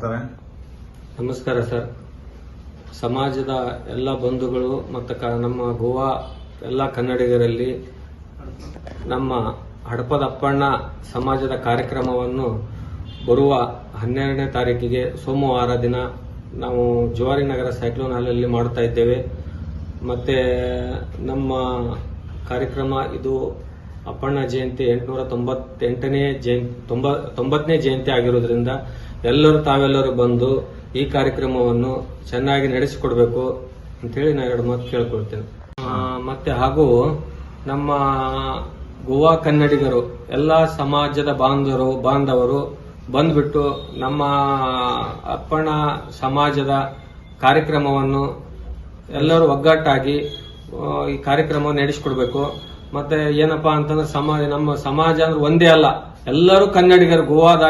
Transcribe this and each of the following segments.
ಮಾಡ್ತಾರೆ. ನಮಸ್ಕಾರ ಸರ್. ಸಮಾಜದ ಎಲ್ಲ ಬಂಧುಗಳು ಮತ್ತು ನಮ್ಮ ಗೋವಾ ಎಲ್ಲ ಕನ್ನಡಿಗರಲ್ಲಿ ನಮ್ಮ ಹಡಪದ ಅಪ್ಪಣ್ಣ ಸಮಾಜದ ಕಾರ್ಯಕ್ರಮವನ್ನು ಬರುವ 12ನೇ ತಾರೀಕಿಗೆ ಸೋಮವಾರ ದಿನ ನಾವು ಜವಾರಿ ನಗರ ಸೈಕ್ಲೋನ್ ಹಾಲಲ್ಲಿ ಮಾಡ್ತಾ ಇದ್ದೇವೆ. ಮತ್ತೆ ನಮ್ಮ ಕಾರ್ಯಕ್ರಮ ಇದು ಅಪ್ಪಣ್ಣ ಜಯಂತಿ 898ನೇ ಜಯಂತಿ ಆಗಿರೋದ್ರಿಂದ ತಾವೆಲ್ಲರೂ ಬಂದು ಈ ಕಾರ್ಯಕ್ರಮವನ್ನು ಚೆನ್ನಾಗಿ ನಡೆಸಿಕೊಡ್ಬೇಕು ಅಂತೇಳಿ ನಾನು 2 ಮಾತು ಕೇಳ್ಕೊಳ್ತೇನೆ. ಮತ್ತೆ ಹಾಗೂ ನಮ್ಮ ಗೋವಾ ಕನ್ನಡಿಗರು ಎಲ್ಲ ಸಮಾಜದ ಬಾಂಧವರು ಬಂದ್ಬಿಟ್ಟು ನಮ್ಮ ಅಪ್ಪಣ್ಣ ಸಮಾಜದ ಕಾರ್ಯಕ್ರಮವನ್ನು ಎಲ್ಲರೂ ಒಗ್ಗಟ್ಟಾಗಿ ಈ ಕಾರ್ಯಕ್ರಮವನ್ನು ನಡೆಸಿಕೊಡ್ಬೇಕು. ಮತ್ತೆ ಏನಪ್ಪಾ ಅಂತಂದ್ರೆ ನಮ್ಮ ಸಮಾಜ ಅಂದ್ರೆ ಒಂದೇ ಅಲ್ಲ, ಎಲ್ಲರೂ ಕನ್ನಡಿಗರು, ಗೋವಾದ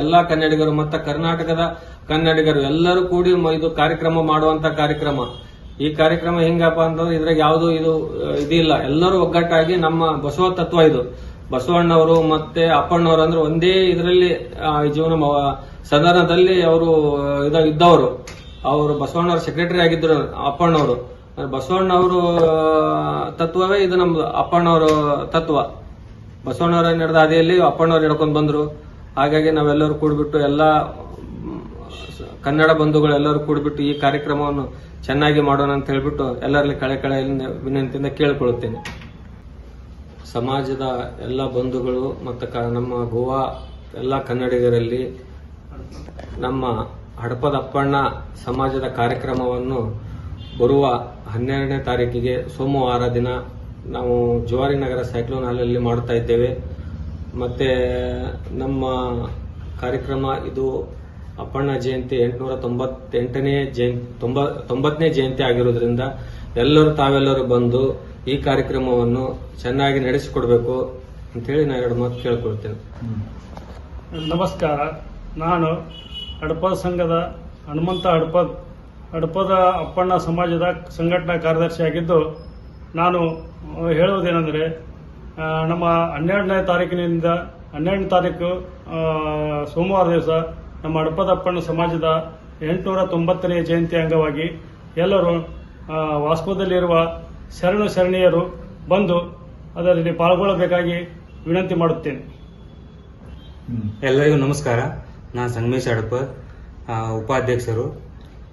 ಎಲ್ಲಾ ಕನ್ನಡಿಗರು ಮತ್ತು ಕರ್ನಾಟಕದ ಕನ್ನಡಿಗರು ಎಲ್ಲರೂ ಕೂಡಿ ಇದು ಕಾರ್ಯಕ್ರಮ ಮಾಡುವಂತ ಕಾರ್ಯಕ್ರಮ. ಈ ಕಾರ್ಯಕ್ರಮ ಹೆಂಗಪ್ಪ ಅಂತಂದ್ರೆ ಇದ್ರಾಗ ಯಾವುದು ಇದಿಲ್ಲ, ಎಲ್ಲರೂ ಒಗ್ಗಟ್ಟಾಗಿ ನಮ್ಮ ಬಸವ ತತ್ವ ಇದು. ಬಸವಣ್ಣವರು ಮತ್ತೆ ಅಪ್ಪಣ್ಣವರು ಅಂದ್ರೆ ಒಂದೇ ಇದರಲ್ಲಿ ಜೀವನ ಸದನದಲ್ಲಿ ಅವರು ಇದ್ದವರು. ಅವರು ಬಸವಣ್ಣವ್ರ ಸೆಕ್ರೆಟರಿ ಆಗಿದ್ರು ಅಪ್ಪಣ್ಣವರು. ಬಸವಣ್ಣವರು ತತ್ವವೇ ಇದು ನಮ್ದು ಅಪ್ಪಣ್ಣವರ ತತ್ವ. ಬಸವಣ್ಣವರ ನಡೆದ ಹಾದಿಯಲ್ಲಿ ಅಪ್ಪಣ್ಣವ್ರು ನಡ್ಕೊಂಡು ಬಂದ್ರು. ಹಾಗಾಗಿ ನಾವೆಲ್ಲರೂ ಕೂಡ್ಬಿಟ್ಟು ಎಲ್ಲ ಕನ್ನಡ ಬಂಧುಗಳು ಎಲ್ಲರೂ ಕೂಡ್ಬಿಟ್ಟು ಈ ಕಾರ್ಯಕ್ರಮವನ್ನು ಚೆನ್ನಾಗಿ ಮಾಡೋಣ ಅಂತ ಹೇಳ್ಬಿಟ್ಟು ಎಲ್ಲರಲ್ಲಿ ಕಳೆ ವಿನಂತಿಯಿಂದ ಕೇಳಿಕೊಳ್ಳುತ್ತೇನೆ. ಸಮಾಜದ ಎಲ್ಲ ಬಂಧುಗಳು ಮತ್ತು ನಮ್ಮ ಗೋವಾ ಎಲ್ಲ ಕನ್ನಡಿಗರಲ್ಲಿ ನಮ್ಮ ಹಡಪದ ಅಪ್ಪಣ್ಣ ಸಮಾಜದ ಕಾರ್ಯಕ್ರಮವನ್ನು ಬರುವ 12ನೇ ತಾರೀಕಿಗೆ ಸೋಮವಾರ ದಿನ ನಾವು ಜವಾರಿ ನಗರ ಸೈಕ್ಲೋನ್ ಹಾಲಲ್ಲಿ ಮಾಡ್ತಾ ಇದ್ದೇವೆ. ಮತ್ತೆ ನಮ್ಮ ಕಾರ್ಯಕ್ರಮ ಇದು ಅಪ್ಪಣ್ಣ ಜಯಂತಿ 898ನೇ ಜಯಂತಿ ಆಗಿರೋದ್ರಿಂದ ತಾವೆಲ್ಲರೂ ಬಂದು ಈ ಕಾರ್ಯಕ್ರಮವನ್ನು ಚೆನ್ನಾಗಿ ನಡೆಸಿಕೊಡ್ಬೇಕು ಅಂತೇಳಿ ನಾನು 2 ಮಾತು ಕೇಳ್ಕೊಳ್ತೇನೆ. ನಮಸ್ಕಾರ. ನಾನು ಹಡಪದ ಸಂಘದ ಹನುಮಂತ ಹಡಪದ ಅಪ್ಪಣ್ಣ ಸಮಾಜದ ಸಂಘಟನಾ ಕಾರ್ಯದರ್ಶಿಯಾಗಿದ್ದು, ನಾನು ಹೇಳುವುದೇನೆಂದರೆ ನಮ್ಮ 12ನೇ ತಾರೀಕಿನಿಂದ 12ನೇ ತಾರೀಕು ಸೋಮವಾರ ದಿವಸ ನಮ್ಮ ಹಡಪದ ಅಪ್ಪಣ್ಣ ಸಮಾಜದ 890ನೇ ಜಯಂತಿ ಅಂಗವಾಗಿ ಎಲ್ಲರೂ ವಾಸ್ಕೋದಲ್ಲಿರುವ ಶರಣೀಯರು ಬಂದು ಅದರಲ್ಲಿ ಪಾಲ್ಗೊಳ್ಳಬೇಕಾಗಿ ವಿನಂತಿ ಮಾಡುತ್ತೇನೆ. ಎಲ್ಲರಿಗೂ ನಮಸ್ಕಾರ. ನಾನು ಸಂಗಮೇಶ್ ಹಡಪದ್, ಉಪಾಧ್ಯಕ್ಷರು.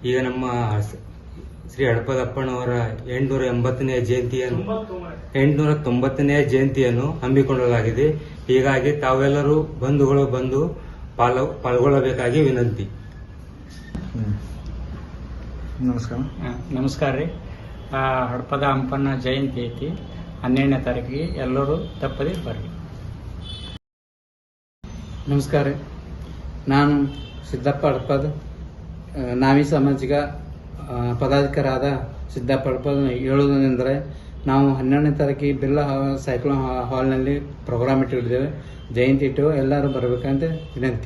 ಈಗ ನಮ್ಮ ಶ್ರೀ ಹಡಪದ ಅಪ್ಪಣ್ಣವರ 890ನೇ ಜಯಂತಿಯನ್ನು ಹಮ್ಮಿಕೊಳ್ಳಲಾಗಿದೆ. ಹೀಗಾಗಿ ತಾವೆಲ್ಲರೂ ಬಂಧುಗಳು ಬಂದು ಪಾಲ್ಗೊಳ್ಳಬೇಕಾಗಿ ವಿನಂತಿ. ನಮಸ್ಕಾರ ರೀ. ಹಡಪದ ಅಪ್ಪಣ್ಣ ಜಯಂತಿ ಐತಿ 12ನೇ ತಾರೀಕಿಗೆ, ಎಲ್ಲರೂ ತಪ್ಪದೆ ಬರ್ರಿ. ನಮಸ್ಕಾರ. ನಾನು ಸಿದ್ದಪ್ಪ ಹಡಪದ್, ನಾವಿ ಸಾಮಾಜಿಕ ಪದಾಧಿಕಾರಿಯಾದ ಸಿದ್ದಪ್ಪ ಹಡಪದ್. ಹೇಳುವುದೇನೆಂದರೆ, ನಾವು 12ನೇ ತಾರೀಕಿಗೆ ಬಿರ್ಲಾ ಸೈಕ್ಲೋನ್ ಹಾಲ್ನಲ್ಲಿ ಪ್ರೋಗ್ರಾಮ್ ಇಟ್ಟಿದ್ದೇವೆ, ಜಯಂತಿ ಇಟ್ಟು ಎಲ್ಲರೂ ಬರಬೇಕಂತ ವಿನಂತಿ.